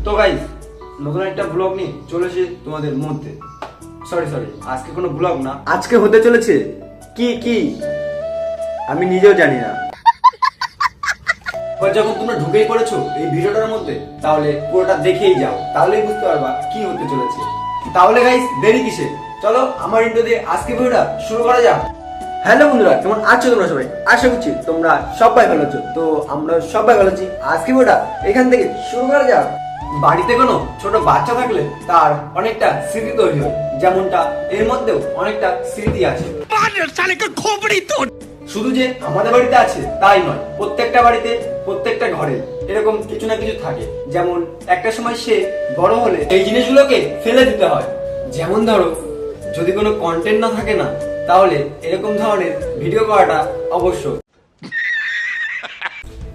তো গাইস নতুন একটা ব্লগ নিয়ে চলেছে তোমাদের মধ্যে। সরি আজকে কোনো ব্লগ না, আজকে হতে চলেছে কি আমি নিজেও জানি না। যখন তোমরা ঢুকেই পড়েছো এই ভিডিওটার মধ্যে, তাহলে পুরোটা দেখেই যাও, তাহলেই বুঝতে পারবা কি হতে চলেছে। তাহলে গাইস দেরি কিসে, চলো আমার ইন্ট্রো দিয়ে আজকে ভিডিওটা শুরু করা যাক। হ্যালো বন্ধুরা, কেমন আছো তোমরা সবাই? আশা করছি তোমরা সবাই ভালো আছো। তো আমরা সবাই ভালো আছি। আজকে ভিডিওটা এখান থেকে শুরু করা যাক। বাড়িতে কোনো ছোট বাচ্চা থাকলে তার অনেকটা স্মৃতি তৈরি হয়, যেমনটা এর মধ্যেও অনেকটা স্মৃতি আছে। শুধু যে আমাদের বাড়িতে আছে তাই নয়, প্রত্যেকটা বাড়িতে প্রত্যেকটা ঘরে এরকম কিছু না কিছু থাকে। যেমন একটা সময় সে বড় হলে এই জিনিসগুলোকে ফেলে দিতে হয়। যেমন ধরো, যদি কোনো কন্টেন্ট না থাকে না, তাহলে এরকম ধরনের ভিডিও করাটা অবশ্যই।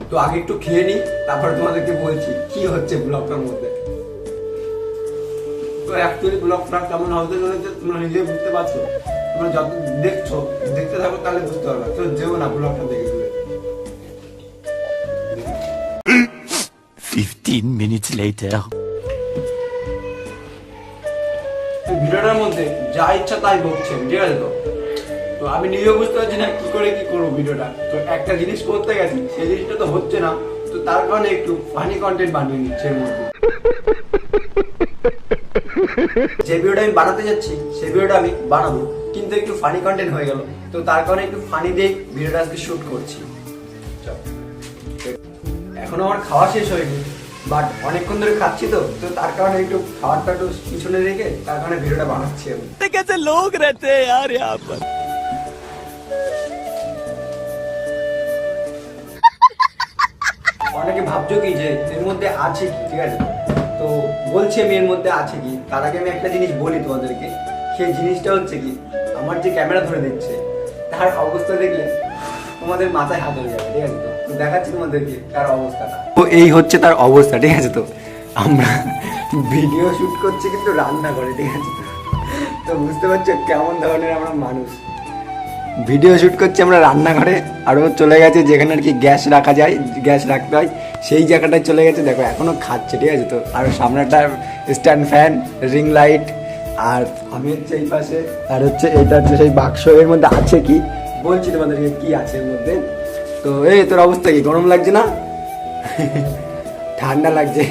তো আগে একটু খেয়ে নিই, তারপর তোমাদেরকে বলছি কি হচ্ছে ব্লগটার মধ্যে। তো অ্যাকচুয়ালি ব্লগটা কেমন হতে চলেছে তোমরা নিজে বুঝতে পারছো। তোমরা যত দেখতে থাকো তাহলে বুঝতে পারবে। তো যেও না ব্লগটা দেখে দিবে। 15 minutes later. ভিডিওটার মধ্যে যা ইচ্ছা তাই বকছে, ঠিক আছে? তো আমি নিজেও বুঝতে পারছি না কি করে কি করবো ভিডিওটা। তো একটা জিনিস করতে গেছি, সেই জিনিসটা তো হচ্ছে না, তো তার কারণে একটু ফানি কন্টেন্ট বানিয়ে নিচ্ছে এর মধ্যে। যে ভিডিওটা আমি বানাতে যাচ্ছি সেই ভিডিওটা আমি বানাবো, কিন্তু একটু ফানি কন্টেন্ট হয়ে গেল। তো তার কারণে একটু ফানি দিয়ে ভিডিওটা আজকে শুট করছি। এখনো আমার খাওয়া শেষ হয়নি, বাট অনেকক্ষণ ধরে খাচ্ছি, তো তার কারণে একটু খাবারটা একটু পিছনে রেখে তার কারণে ভিডিওটা বানাচ্ছি আমি। कैसे लोग रहते हैं यार यहाँ पर। অনেকে ভাবছো কি যে এর মধ্যে আছে কি, ঠিক আছে? তো বলছি আমি এর মধ্যে আছে কি। তার আগে আমি একটা জিনিস বলি তোমাদেরকে। সেই জিনিসটা হচ্ছে কি, আমার যে ক্যামেরা ধরে দিচ্ছে তার অবস্থা দেখলে তোমাদের মাথায় হাত হয়ে যাবে, ঠিক আছে? তো দেখাচ্ছি তোমাদেরকে তার অবস্থাটা। তো এই হচ্ছে তার অবস্থা, ঠিক আছে? তো আমরা ভিডিও শুট করছি কিন্তু রান্না করে, ঠিক আছে? তো বুঝতে পারছো কেমন ধরনের আমরা মানুষ। ভিডিও শুট করছি আমরা রান্নাঘরে, আরও চলে গেছে যেখানে আর কি গ্যাস রাখা যায়, গ্যাস রাখতে হয়, সেই জায়গাটায় চলে গেছে। দেখো এখনো খাচ্ছে, ঠিক আছে? তো আর সামনে একটা স্ট্যান্ড ফ্যান, রিং লাইট, আর আমি হচ্ছে এই পাশে, আর হচ্ছে এটা হচ্ছে সেই বাক্স। এর মধ্যে আছে কি বলছি তোমাদেরকে কি আছে এর মধ্যে। তো এই তোর অবস্থা কি, গরম লাগছে না? ঠান্ডা লাগছে?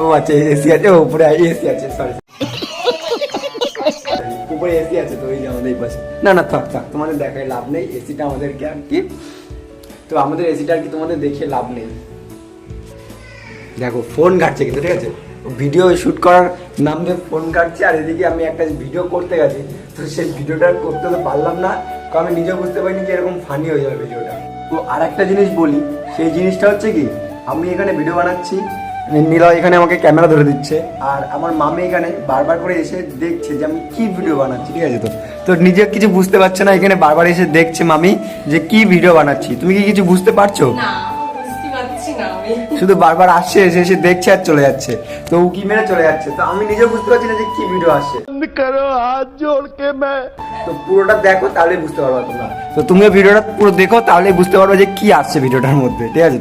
ও আচ্ছা, এসি আছে, উপরে এসি আছে, সরি উপরে এসি আছে। তো এই যে আমাদের এই পাশে, না থাক তোমাদের দেখাই লাভ নেই এসিটা আমাদেরকে আর কি। তো আমাদের এসিটা আর কি তোমাদের দেখে লাভ নেই। দেখো ফোন ঘাটছে কিন্তু, ঠিক আছে? ভিডিও শুট করার নাম দিয়ে ফোন কাটছে, আর এদিকে আমি একটা ভিডিও করতে গেছি, তো সেই ভিডিওটা করতে তো পারলাম না, কারণ আমি নিজেও বুঝতে পারিনি যে এরকম ফানি হয়ে যাবে ভিডিওটা। তো আর একটা জিনিস বলি, সেই জিনিসটা হচ্ছে কি, আমি এখানে ভিডিও বানাচ্ছি, নীলা এখানে আমাকে ক্যামেরা ধরে দিচ্ছে, আর আমার মামি এখানে বারবার করে এসে দেখছে যে আমি কি ভিডিও বানাচ্ছি, ঠিক আছে? তো নিজে কিছু বুঝতে পারছে না, এখানে বারবার এসে দেখছে মামি যে কি ভিডিও বানাচ্ছি। তুমি কি কিছু বুঝতে পারছো? শুধু বারবার আসছে, এসে দেখছে আর চলে যাচ্ছে, তো উকি মেরে চলে যাচ্ছে। তো আমি নিজেও বুঝতে পারছি না যে কি ভিডিও আসছে। তো পুরোটা দেখো তাহলে বুঝতে পারবে তোমরা। তো তুমিও ভিডিওটা পুরো দেখো, তাহলে বুঝতে পারবে যে কি আসছে ভিডিওটার মধ্যে, ঠিক আছে?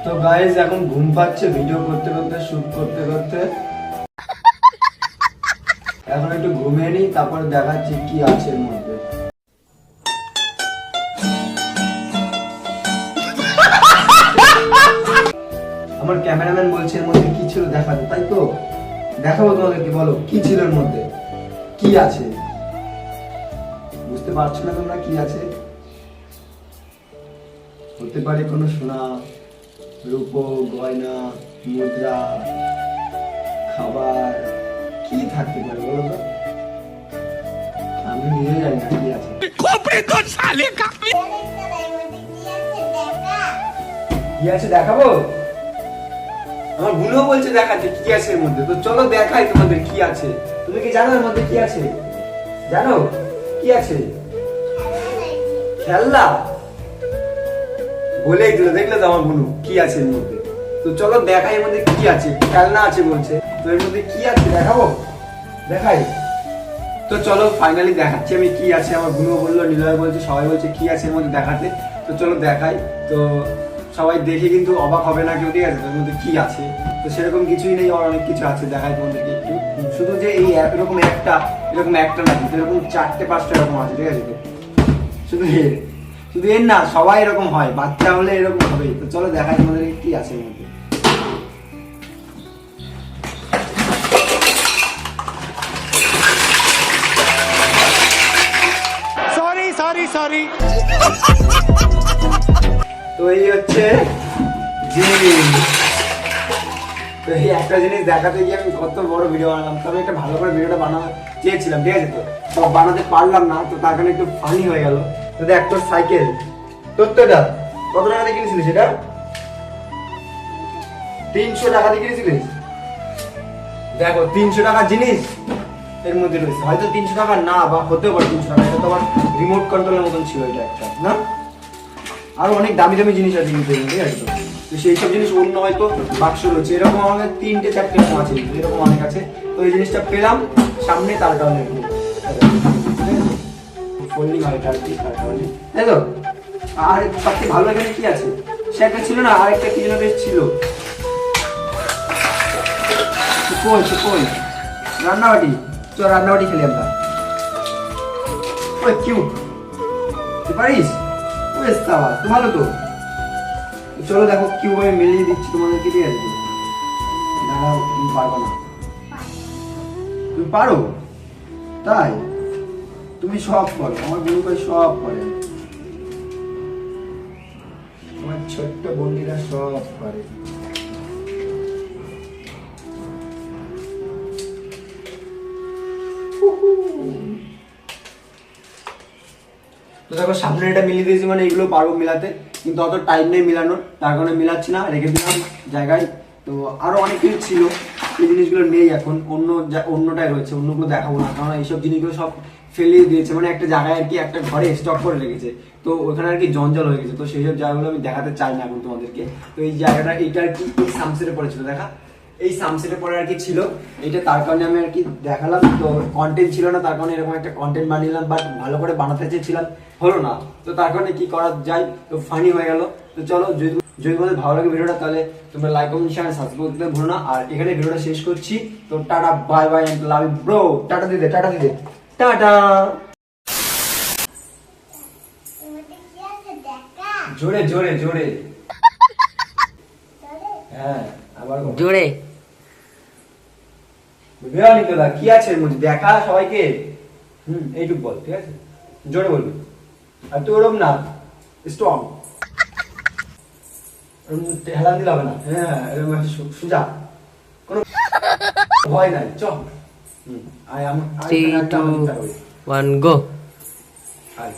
তো গাইস এখন ঘুম পাচ্ছে ভিডিও করতে করতে, শুট করতে করতে। এখন একটু ঘুমিয়ে নিই, তারপর দেখাচ্ছি কি আছে এর মধ্যে। আমার ক্যামেরাম্যান বলছে এর মধ্যে কি ছিল দেখাতে, তাই তো দেখাবো তোমাদেরকে। বলো কি ছিল এর মধ্যে, কি আছে? বুঝতে পারছো না তোমরা কি আছে? হতে পারে কোনো সোনা, রূপো, গয়না, মুদ্রা, খাবার, কি থাকতে পারে বলো তো? আমি নিজে জানি না কি আছে। কি আছে দেখাবো? আমার বোনও বলছে দেখাতে কি আছে এর মধ্যে। তো চলো দেখাই তোমাদের কি আছে। তুমি কি জানো এর মধ্যে কি আছে? জানো কি আছে? খেলনা বলেই দিল, দেখলে তো আমার বোনু কি আছে এর মধ্যে। তো চলো দেখাই এর মধ্যে কি আছে। খেলনা আছে বলছে, তো এর মধ্যে কি আছে দেখাবো? দেখাই। তো চলো ফাইনালি দেখাচ্ছি আমি কি আছে। আমার বোনও বললো, নিলয় বলছে, সবাই বলছে কি আছে এর মধ্যে দেখাতে। তো চলো দেখাই। তো সবাই দেখে কিন্তু অবাক হবে না কেউ, ঠিক আছে? তোর মধ্যে কি আছে? তো সেরকম কিছুই নেই, আর অনেক কিছু আছে, দেখাই তোমাদেরকে একটু। শুধু যে এই এরকম একটা না, কিন্তু এরকম 4-5টা এরকম আছে, ঠিক আছে? তো শুধু এর না, সবাই এরকম হয়, বাচ্চা হলে এরকম হবেই। তো চলো দেখাই তোমাদেরকে কি আছে এর মধ্যে। सॉरी তো এই হচ্ছে জিনিস। তো এই একটা জিনিস দেখাতে গিয়ে আমি কত বড় ভিডিও বানালাম। তবে একটা ভালো করে ভিডিওটা বানানো চেয়েছিলাম, ঠিক আছে? তো বানাতে পারলাম না, তো তার কারণে একটু ফানি হয়ে গেল। তো দেখ তোর সাইকেল, তোর তো এটা কত টাকা দিয়ে কিনেছিলিস? এটা 300 টাকা দিয়ে কিনেছিলিস। দেখো 300 টাকার জিনিস এর মধ্যে রয়েছে। হয়তো 300 টাকা না, বা হতেও পারে 300 টাকা। এটা তো আবার রিমোট কন্ট্রোলের মতন ছিল এটা একটা, না? আরো অনেক দামি দামি জিনিস আছে কিন্তু, ঠিক আছে? তো সেই সব জিনিস অন্য হয়তো বাক্স রয়েছে। এরকম আমাদের 3-4টে এরকম আছে, এরকম অনেক আছে। তো এই জিনিসটা পেলাম সামনে, তার কারণে ফোল্ডিং হয় এটা, তার কারণে, তাই তো? আর সবচেয়ে ভালো এখানে কি আছে? সে একটা ছিল না, আরেকটা কি যেন বেশ ছিল, কই রান্নাবাটি। চল রান্নাবাটি খেলি আমরা। ওই কিউট, তুই পারিস? ওই সাবা, তুই ভালো তো। চলো দেখো কিউব আমি মিলিয়ে দিচ্ছি তোমাদেরকে, ঠিক আছে? দাঁড়াও, তুমি পারবো না। তুমি পারো? তাই? তুমি সব করো, আমার গুরু ভাই সব করে, আমার ছোট্ট বন্ধুরা সব করে। তো দেখো সামনে এটা মিলিয়ে দিয়েছি, মানে এগুলো পারবো মিলাতে, কিন্তু অত টাইম নেই মিলানোর, তার কারণে মিলাচ্ছি না, রেখে দিলাম জায়গায়। তো আরো অনেক কিছু ছিল, এই জিনিসগুলো নেই এখন, অন্যটাই রয়েছে, অন্যগুলো দেখাবো না, কারণ এইসব জিনিসগুলো সব ফেলিয়ে দিয়েছে, মানে একটা জায়গায় আর কি, একটা ঘরে স্টক করে রেখেছে। তো ওখানে আর কি জঞ্জাল হয়ে গেছে। তো সেই সব জায়গাগুলো আমি দেখাতে চাই না এখন তোমাদেরকে। তো এই জায়গাটা এটা আর কি এই সামসেটে পড়েছিল, দেখা এই সামসেটে পরে আর কি ছিল এটা, তার কারণে আমি আর কি দেখালাম। তো কন্টেন্ট ছিল না, তার কারণে এরকম একটা কন্টেন্ট বানিয়েলাম, বাট ভালো করে বানাতে চেয়েছিলাম, হলো না। তো তার কারণে কি করা যায়, তো ফানি হয়ে গেল। তো চলো, যদি তোমাদের ভালো লাগে ভিডিওটা, তাহলে তোমরা লাইক কমেন্ট শেয়ার সাবস্ক্রাইব করতে ভুলো না। আর এখানে ভিডিওটা শেষ করছি। তো tata, bye bye and love you bro. Tata দিদে, টাটা। জোরে জোরে জোরে, হ্যাঁ আবার জোরে কি আছে এর মধ্যে দেখা সবাইকে। এইটুক বল, ঠিক আছে? জোরে বলবি, আর তুই ওরম না, স্ট্রং, হেলান দিলে হবে না। হ্যাঁ এরকম সোজা, কোনো ভয় নাই। চ 3, 2, 1 go। আয়।